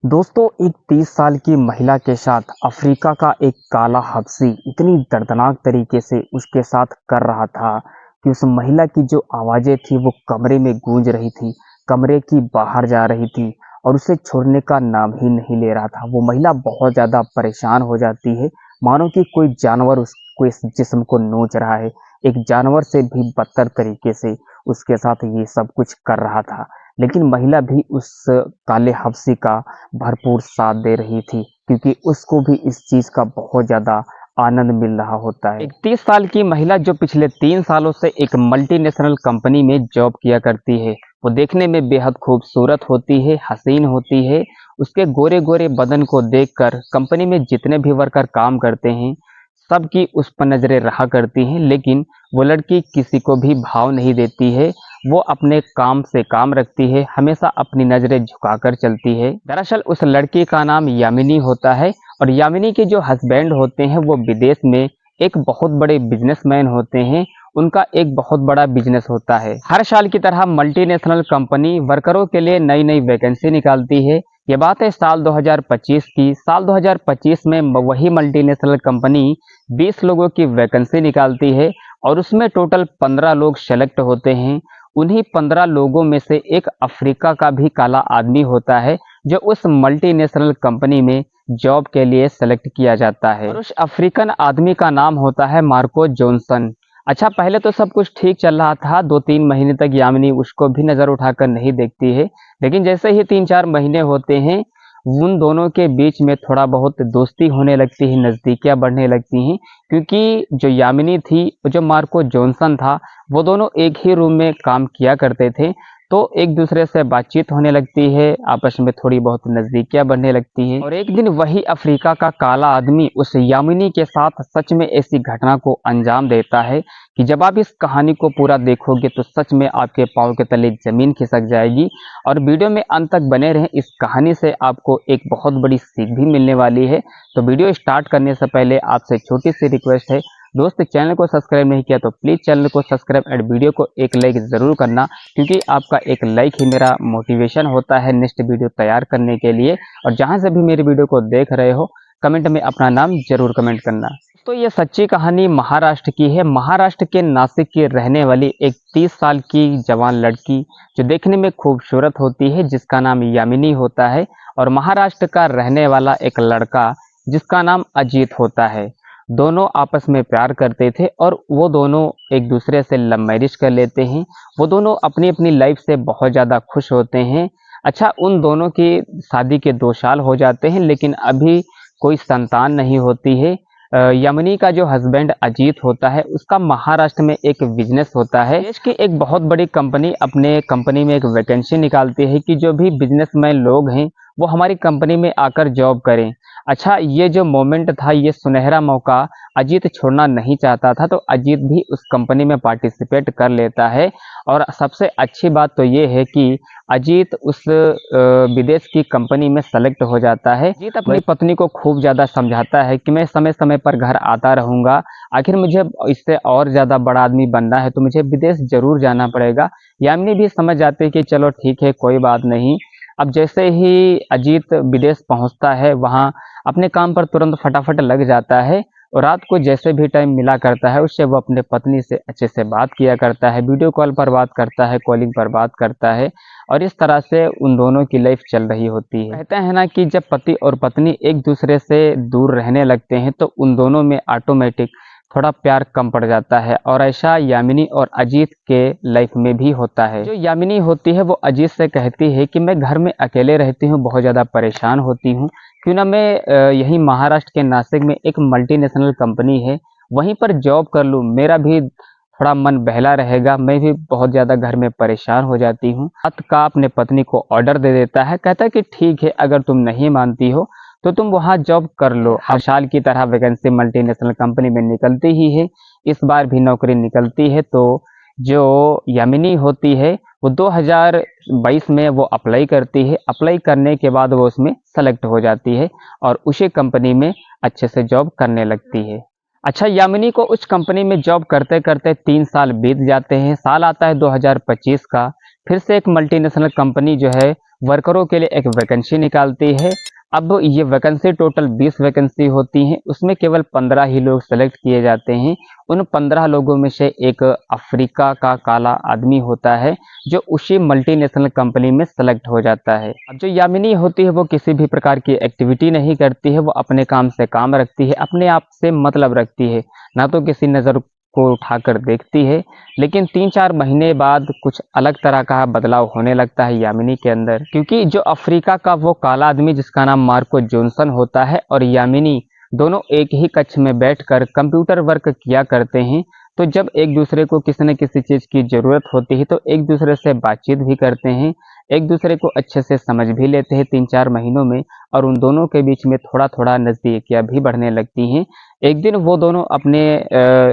दोस्तों, एक 30 साल की महिला के साथ अफ्रीका का एक काला हबशी इतनी दर्दनाक तरीके से उसके साथ कर रहा था कि उस महिला की जो आवाज़ें थी वो कमरे में गूंज रही थी, कमरे की बाहर जा रही थी और उसे छोड़ने का नाम ही नहीं ले रहा था। वो महिला बहुत ज़्यादा परेशान हो जाती है, मानो कि कोई जानवर उसको इस जिस्म को नोच रहा है। एक जानवर से भी बदतर तरीके से उसके साथ ये सब कुछ कर रहा था। लेकिन महिला भी उस काले हबशी का भरपूर साथ दे रही थी, क्योंकि उसको भी इस चीज़ का बहुत ज़्यादा आनंद मिल रहा होता है। एक 30 साल की महिला जो पिछले 3 सालों से एक मल्टीनेशनल कंपनी में जॉब किया करती है। वो देखने में बेहद खूबसूरत होती है, हसीन होती है। उसके गोरे-गोरे बदन को देखकर कंपनी में जितने भी वर्कर काम करते हैं, सबकी उस पर नज़रें रहा करती हैं, लेकिन वो लड़की किसी को भी भाव नहीं देती है। वो अपने काम से काम रखती है, हमेशा अपनी नज़रें झुकाकर चलती है। दरअसल उस लड़की का नाम यामिनी होता है और यामिनी के जो हस्बैंड होते हैं वो विदेश में एक बहुत बड़े बिजनेसमैन होते हैं। उनका एक बहुत बड़ा बिजनेस होता है। हर साल की तरह मल्टीनेशनल कंपनी वर्करों के लिए नई नई वैकेंसी निकालती है। ये बात है साल 2025 की। साल 2025 में वही मल्टीनेशनल कंपनी 20 लोगों की वैकेंसी निकालती है और उसमें टोटल 15 लोग सेलेक्ट होते हैं। उन्हीं 15 लोगों में से एक अफ्रीका का भी काला आदमी होता है, जो उस मल्टीनेशनल कंपनी में जॉब के लिए सेलेक्ट किया जाता है और उस अफ्रीकन आदमी का नाम होता है मार्को जॉनसन। अच्छा, पहले तो सब कुछ ठीक चल रहा था। 2-3 महीने तक यामिनी उसको भी नज़र उठाकर नहीं देखती है, लेकिन जैसे ही 3-4 महीने होते हैं, उन दोनों के बीच में थोड़ा बहुत दोस्ती होने लगती है, नज़दीकियाँ बढ़ने लगती हैं, क्योंकि जो यामिनी थी, जो मार्को जॉनसन था, वो दोनों एक ही रूम में काम किया करते थे। तो एक दूसरे से बातचीत होने लगती है, आपस में थोड़ी बहुत नज़दीकियाँ बढ़ने लगती हैं और एक दिन वही अफ्रीका का काला आदमी उस यामिनी के साथ सच में ऐसी घटना को अंजाम देता है कि जब आप इस कहानी को पूरा देखोगे तो सच में आपके पाँव के तले ज़मीन खिसक जाएगी। और वीडियो में अंत तक बने रहें, इस कहानी से आपको एक बहुत बड़ी सीख भी मिलने वाली है। तो वीडियो स्टार्ट करने से पहले आपसे छोटी सी रिक्वेस्ट है, दोस्त चैनल को सब्सक्राइब नहीं किया तो प्लीज़ चैनल को सब्सक्राइब और वीडियो को एक लाइक ज़रूर करना, क्योंकि आपका एक लाइक ही मेरा मोटिवेशन होता है नेक्स्ट वीडियो तैयार करने के लिए। और जहां से भी मेरी वीडियो को देख रहे हो, कमेंट में अपना नाम ज़रूर कमेंट करना। तो ये सच्ची कहानी महाराष्ट्र की है। महाराष्ट्र के नासिक की रहने वाली एक 30 साल की जवान लड़की, जो देखने में खूबसूरत होती है, जिसका नाम यामिनी होता है, और महाराष्ट्र का रहने वाला एक लड़का जिसका नाम अजीत होता है। दोनों आपस में प्यार करते थे और वो दोनों एक दूसरे से लव मैरिज कर लेते हैं। वो दोनों अपनी अपनी लाइफ से बहुत ज़्यादा खुश होते हैं। अच्छा, उन दोनों की शादी के 2 साल हो जाते हैं, लेकिन अभी कोई संतान नहीं होती है। यमनी का जो हस्बैंड अजीत होता है, उसका महाराष्ट्र में एक बिजनेस होता है। देश की एक बहुत बड़ी कंपनी अपने कंपनी में एक वैकेंसी निकालती है कि जो भी बिजनेसमैन लोग हैं वो हमारी कंपनी में आकर जॉब करें। अच्छा, ये जो मोमेंट था, ये सुनहरा मौका अजीत छोड़ना नहीं चाहता था, तो अजीत भी उस कंपनी में पार्टिसिपेट कर लेता है। और सबसे अच्छी बात तो ये है कि अजीत उस विदेश की कंपनी में सेलेक्ट हो जाता है। अजीत अपनी पत्नी को खूब ज़्यादा समझाता है कि मैं समय समय पर घर आता रहूँगा, आखिर मुझे इससे और ज़्यादा बड़ा आदमी बनना है तो मुझे विदेश ज़रूर जाना पड़ेगा। यामिनी भी समझ जाती है कि चलो ठीक है, कोई बात नहीं। अब जैसे ही अजीत विदेश पहुंचता है, वहां अपने काम पर तुरंत फटाफट लग जाता है और रात को जैसे भी टाइम मिला करता है उससे वो अपने पत्नी से अच्छे से बात किया करता है, वीडियो कॉल पर बात करता है, कॉलिंग पर बात करता है और इस तरह से उन दोनों की लाइफ चल रही होती है। कहते हैं ना कि जब पति और पत्नी एक दूसरे से दूर रहने लगते हैं तो उन दोनों में ऑटोमेटिक थोड़ा प्यार कम पड़ जाता है, और ऐसा यामिनी और अजीत के लाइफ में भी होता है। जो यामिनी होती है वो अजीत से कहती है कि मैं घर में अकेले रहती हूँ, बहुत ज़्यादा परेशान होती हूँ, क्यों ना मैं यहीं महाराष्ट्र के नासिक में एक मल्टीनेशनल कंपनी है, वहीं पर जॉब कर लूँ, मेरा भी थोड़ा मन बहला रहेगा, मैं भी बहुत ज़्यादा घर में परेशान हो जाती हूँ। रात का अपने पत्नी को ऑर्डर दे देता है, कहता है कि ठीक है, अगर तुम नहीं मानती हो तो तुम वहाँ जॉब कर लो। हर साल की तरह वैकेंसी मल्टीनेशनल कंपनी में निकलती ही है, इस बार भी नौकरी निकलती है। तो जो यामिनी होती है वो 2022 में वो अप्लाई करती है। अप्लाई करने के बाद वो उसमें सेलेक्ट हो जाती है और उसी कंपनी में अच्छे से जॉब करने लगती है। अच्छा, यामिनी को उस कंपनी में जॉब करते करते 3 साल बीत जाते हैं। साल आता है 2025 का, फिर से एक मल्टीनेशनल कंपनी जो है वर्करों के लिए एक वैकेंसी निकालती है। अब ये वैकेंसी टोटल 20 वैकेंसी होती हैं, उसमें केवल 15 ही लोग सेलेक्ट किए जाते हैं। उन 15 लोगों में से एक अफ्रीका का काला आदमी होता है, जो उसी मल्टीनेशनल कंपनी में सेलेक्ट हो जाता है। अब जो यामिनी होती है वो किसी भी प्रकार की एक्टिविटी नहीं करती है, वो अपने काम से काम रखती है, अपने आप से मतलब रखती है, ना तो किसी नज़र को उठाकर देखती है। लेकिन 3-4 महीने बाद कुछ अलग तरह का बदलाव होने लगता है यामिनी के अंदर, क्योंकि जो अफ्रीका का वो काला आदमी जिसका नाम मार्को जॉनसन होता है और यामिनी दोनों एक ही कक्ष में बैठकर कंप्यूटर वर्क किया करते हैं। तो जब एक दूसरे को किसी न किसी चीज़ की ज़रूरत होती है तो एक दूसरे से बातचीत भी करते हैं, एक दूसरे को अच्छे से समझ भी लेते हैं 3-4 महीनों में, और उन दोनों के बीच में थोड़ा-थोड़ा नज़दीकियाँ भी बढ़ने लगती हैं। एक दिन वो दोनों अपने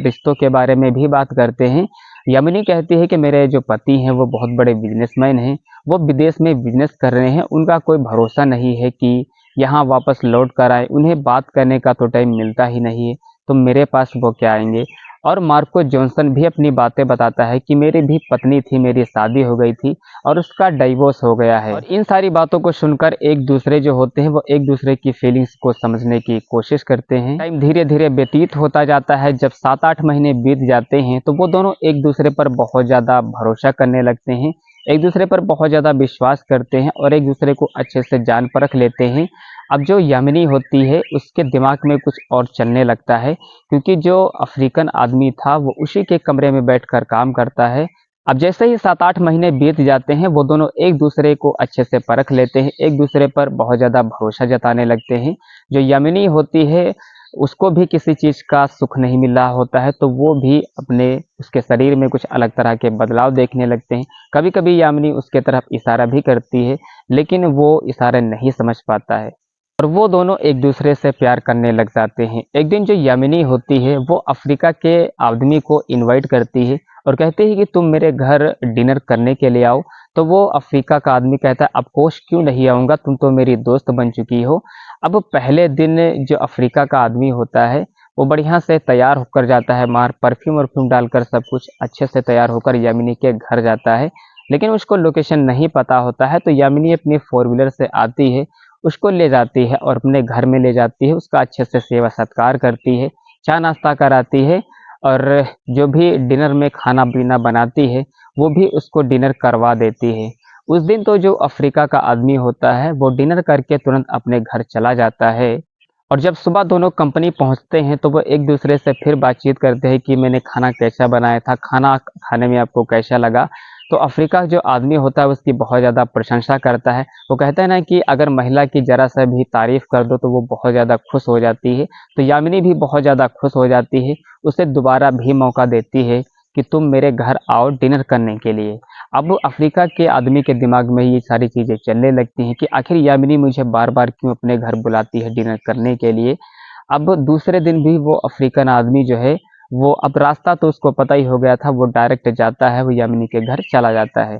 रिश्तों के बारे में भी बात करते हैं। यामिनी कहती है कि मेरे जो पति हैं वो बहुत बड़े बिजनेसमैन हैं, वो विदेश में बिजनेस कर रहे हैं, उनका कोई भरोसा नहीं है कि यहाँ वापस लौट कर आए, उन्हें बात करने का तो टाइम मिलता ही नहीं है, तो मेरे पास वो क्या आएंगे। और मार्को जॉनसन भी अपनी बातें बताता है कि मेरी भी पत्नी थी, मेरी शादी हो गई थी और उसका डाइवोर्स हो गया है। और इन सारी बातों को सुनकर एक दूसरे जो होते हैं वो एक दूसरे की फीलिंग्स को समझने की कोशिश करते हैं। टाइम धीरे धीरे व्यतीत होता जाता है। जब 7-8 महीने बीत जाते हैं तो वो दोनों एक दूसरे पर बहुत ज़्यादा भरोसा करने लगते हैं, एक दूसरे पर बहुत ज़्यादा विश्वास करते हैं और एक दूसरे को अच्छे से जान परख लेते हैं। अब जो यामिनी होती है उसके दिमाग में कुछ और चलने लगता है, क्योंकि जो अफ्रीकन आदमी था वो उसी के कमरे में बैठकर काम करता है। अब जैसे ही 7-8 महीने बीत जाते हैं वो दोनों एक दूसरे को अच्छे से परख लेते हैं, एक दूसरे पर बहुत ज़्यादा भरोसा जताने लगते हैं। जो यामिनी होती है उसको भी किसी चीज़ का सुख नहीं मिल रहा होता है, तो वो भी अपने उसके शरीर में कुछ अलग तरह के बदलाव देखने लगते हैं। कभी कभी यामिनी उसके तरफ इशारा भी करती है, लेकिन वो इशारा नहीं समझ पाता है और वो दोनों एक दूसरे से प्यार करने लग जाते हैं। एक दिन जो यामिनी होती है वो अफ्रीका के आदमी को इनवाइट करती है और कहती है कि तुम मेरे घर डिनर करने के लिए आओ। तो वो अफ्रीका का आदमी कहता है, ऑफ कोर्स क्यों नहीं आऊँगा, तुम तो मेरी दोस्त बन चुकी हो। अब पहले दिन जो अफ्रीका का आदमी होता है वो बढ़िया से तैयार होकर जाता है, मार परफ्यूम वर्फ्यूम डालकर सब कुछ अच्छे से तैयार होकर यामिनी के घर जाता है। लेकिन उसको लोकेशन नहीं पता होता है, तो यामिनी अपनी 4 व्हीलर से आती है, उसको ले जाती है और अपने घर में ले जाती है, उसका अच्छे से सेवा सत्कार करती है, चाय नाश्ता कराती है और जो भी डिनर में खाना पीना बनाती है वो भी उसको डिनर करवा देती है। उस दिन तो जो अफ्रीका का आदमी होता है वो डिनर करके तुरंत अपने घर चला जाता है। और जब सुबह दोनों कंपनी पहुंचते हैं तो वो एक दूसरे से फिर बातचीत करते हैं कि मैंने खाना कैसा बनाया था, खाना खाने में आपको कैसा लगा। तो अफ्रीका जो आदमी होता है उसकी बहुत ज़्यादा प्रशंसा करता है। वो कहता है ना कि अगर महिला की ज़रा सा भी तारीफ़ कर दो तो वो बहुत ज़्यादा खुश हो जाती है। तो यामिनी भी बहुत ज़्यादा खुश हो जाती है, उसे दोबारा भी मौका देती है कि तुम मेरे घर आओ डिनर करने के लिए। अब अफ्रीका के आदमी के दिमाग में ये सारी चीज़ें चलने लगती हैं कि आखिर यामिनी मुझे बार-बार क्यों अपने घर बुलाती है डिनर करने के लिए। अब दूसरे दिन भी वो अफ्रीकन आदमी जो है वो, अब रास्ता तो उसको पता ही हो गया था, वो डायरेक्ट जाता है, वो यामिनी के घर चला जाता है।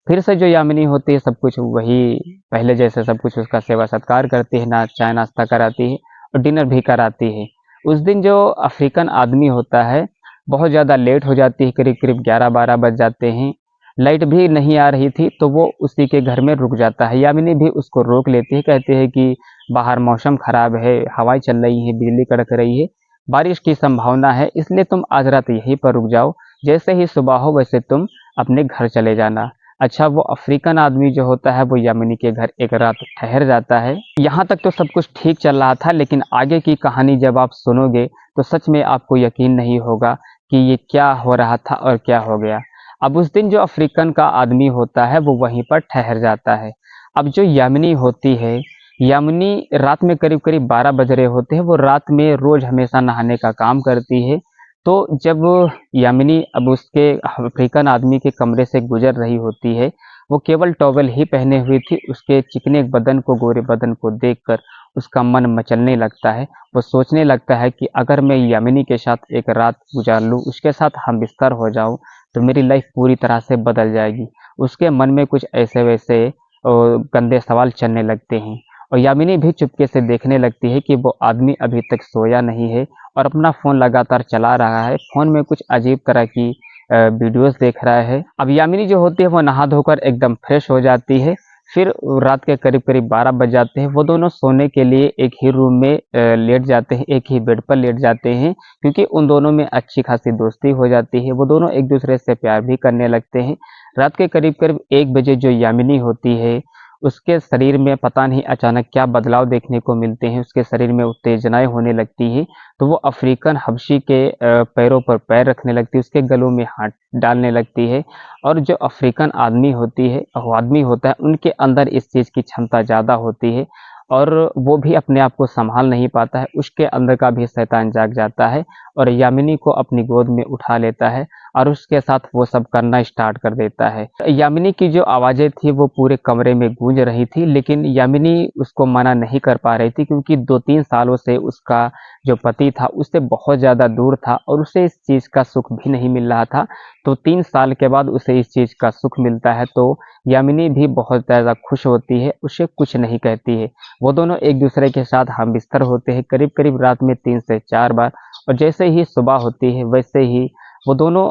फिर से जो यामिनी होती है सब कुछ वही पहले जैसे सब कुछ उसका सेवा सत्कार करती है, ना चाय नाश्ता कराती है और डिनर भी कराती है। उस दिन जो अफ्रीकन आदमी होता है बहुत ज़्यादा लेट हो जाती है, करीब-करीब 11-12 बज जाते हैं। लाइट भी नहीं आ रही थी तो वो उसी के घर में रुक जाता है। यामिनी भी उसको रोक लेती है, कहती है कि बाहर मौसम ख़राब है, हवाएँ चल रही हैं, बिजली कड़क रही है, बारिश की संभावना है, इसलिए तुम आज रात यहीं पर रुक जाओ, जैसे ही सुबह हो वैसे तुम अपने घर चले जाना। अच्छा, वो अफ्रीकन आदमी जो होता है वो यामिनी के घर एक रात ठहर जाता है। यहाँ तक तो सब कुछ ठीक चल रहा था, लेकिन आगे की कहानी जब आप सुनोगे तो सच में आपको यकीन नहीं होगा कि ये क्या हो रहा था और क्या हो गया। अब उस दिन जो अफ्रीकन का आदमी होता है वो वहीं पर ठहर जाता है। अब जो यामिनी होती है, यामिनी रात में करीब-करीब 12 बज रहे होते हैं, वो रात में रोज़ हमेशा नहाने का काम करती है। तो जब यामिनी अब उसके अफ्रीकन आदमी के कमरे से गुज़र रही होती है, वो केवल टॉवेल ही पहने हुई थी। उसके चिकने बदन को, गोरे बदन को देखकर उसका मन मचलने लगता है। वो सोचने लगता है कि अगर मैं यामिनी के साथ एक रात गुज़ार लूँ, उसके साथ हमबिस्तर हो जाऊँ, तो मेरी लाइफ़ पूरी तरह से बदल जाएगी। उसके मन में कुछ ऐसे-वैसे गंदे सवाल चलने लगते हैं और यामिनी भी चुपके से देखने लगती है कि वो आदमी अभी तक सोया नहीं है और अपना फ़ोन लगातार चला रहा है। फ़ोन में कुछ अजीब तरह की वीडियोज़ देख रहा है। अब यामिनी जो होती है वो नहा धोकर एकदम फ्रेश हो जाती है। फिर रात के करीब-करीब 12 बज जाते हैं, वो दोनों सोने के लिए एक ही रूम में लेट जाते हैं, एक ही बेड पर लेट जाते हैं क्योंकि उन दोनों में अच्छी खासी दोस्ती हो जाती है, वो दोनों एक-दूसरे से प्यार भी करने लगते हैं। रात के करीब-करीब 1 बजे जो यामिनी होती है, उसके शरीर में पता नहीं अचानक क्या बदलाव देखने को मिलते हैं, उसके शरीर में उत्तेजनाएँ होने लगती हैं, तो वो अफ़्रीकन हबशी के पैरों पर पैर रखने लगती है, उसके गलों में हाथ डालने लगती है और जो अफ़्रीकन आदमी होती है आदमी होता है, उनके अंदर इस चीज़ की क्षमता ज़्यादा होती है और वो भी अपने आप को सँभाल नहीं पाता है, उसके अंदर का भी शैतान जाग जाता है और यामिनी को अपनी गोद में उठा लेता है और उसके साथ वो सब करना स्टार्ट कर देता है। यामिनी की जो आवाज़ें थी वो पूरे कमरे में गूंज रही थी, लेकिन यामिनी उसको मना नहीं कर पा रही थी क्योंकि 2-3 सालों से उसका जो पति था उससे बहुत ज़्यादा दूर था और उसे इस चीज़ का सुख भी नहीं मिल रहा था। तो 3 साल के बाद उसे इस चीज़ का सुख मिलता है तो यामिनी भी बहुत ज़्यादा खुश होती है, उसे कुछ नहीं कहती है। वो दोनों एक-दूसरे के साथ हम-बिस्तर होते हैं करीब-करीब रात में 3 से 4 बार और जैसे ही सुबह होती है वैसे ही वो दोनों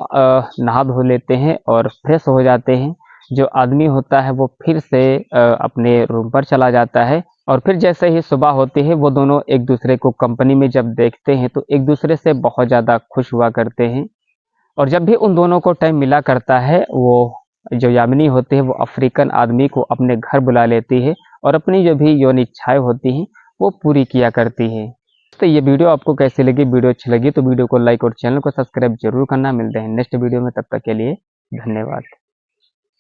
नहा धो लेते हैं और फ्रेश हो जाते हैं। जो आदमी होता है वो फिर से अपने रूम पर चला जाता है और फिर जैसे ही सुबह होती है वो दोनों एक-दूसरे को कंपनी में जब देखते हैं तो एक-दूसरे से बहुत ज़्यादा खुश हुआ करते हैं और जब भी उन दोनों को टाइम मिला करता है वो जो यामिनी होती है वो अफ्रीकन आदमी को अपने घर बुला लेती है और अपनी जो भी यौन इच्छाएँ होती हैं वो पूरी किया करती है। तो ये वीडियो आपको कैसी लगी? वीडियो अच्छी लगी तो वीडियो को लाइक और चैनल को सब्सक्राइब ज़रूर करना। मिलते हैं नेक्स्ट वीडियो में, तब तक के लिए धन्यवाद।